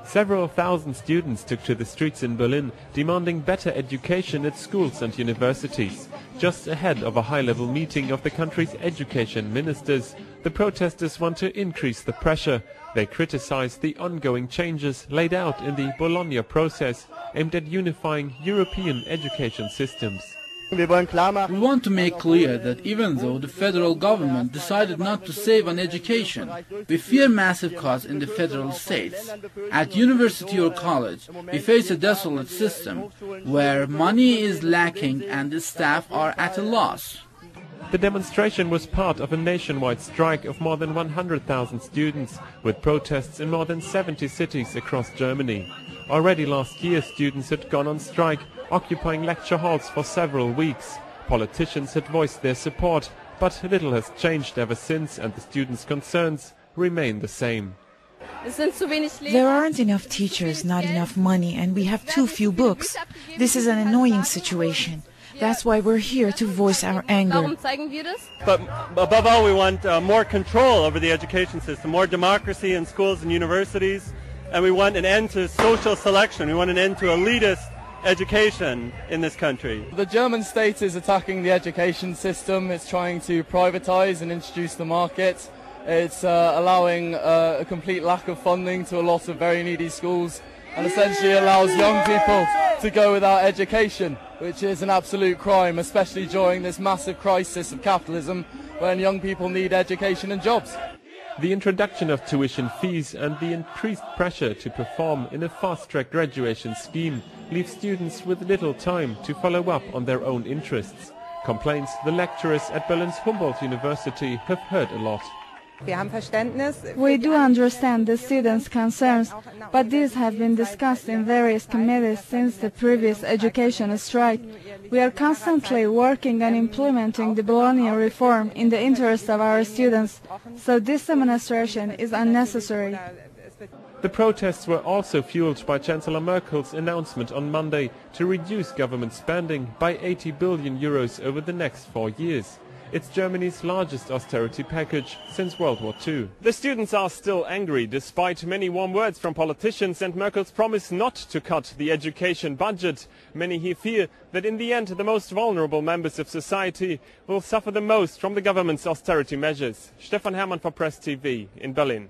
Several thousand students took to the streets in Berlin, demanding better education at schools and universities. Just ahead of a high-level meeting of the country's education ministers, the protesters want to increase the pressure. They criticize the ongoing changes laid out in the Bologna process, aimed at unifying European education systems. We want to make clear that even though the federal government decided not to save on education, we fear massive costs in the federal states. At university or college, we face a desolate system where money is lacking and the staff are at a loss. The demonstration was part of a nationwide strike of more than 100,000 students, with protests in more than 70 cities across Germany. Already last year, students had gone on strike, occupying lecture halls for several weeks. Politicians had voiced their support, but little has changed ever since, and the students' concerns remain the same. There aren't enough teachers, not enough money, and we have too few books. This is an annoying situation. That's why we're here to voice our anger. But above all, we want more control over the education system, more democracy in schools and universities, and we want an end to social selection. We want an end to elitist education in this country. The German state is attacking the education system. It's trying to privatize and introduce the market. It's allowing a complete lack of funding to a lot of very needy schools, and essentially allows young people to go without education, which is an absolute crime, especially during this massive crisis of capitalism when young people need education and jobs. The introduction of tuition fees and the increased pressure to perform in a fast-track graduation scheme leave students with little time to follow up on their own interests. Complaints the lecturers at Berlin's Humboldt University have heard a lot. We do understand the students' concerns, but these have been discussed in various committees since the previous education strike. We are constantly working on implementing the Bologna reform in the interest of our students, so this demonstration is unnecessary. The protests were also fueled by Chancellor Merkel's announcement on Monday to reduce government spending by 80 billion euros over the next 4 years. It's Germany's largest austerity package since World War II. The students are still angry, despite many warm words from politicians and Merkel's promise not to cut the education budget. Many here fear that in the end the most vulnerable members of society will suffer the most from the government's austerity measures. Stefan Hermann for Press TV in Berlin.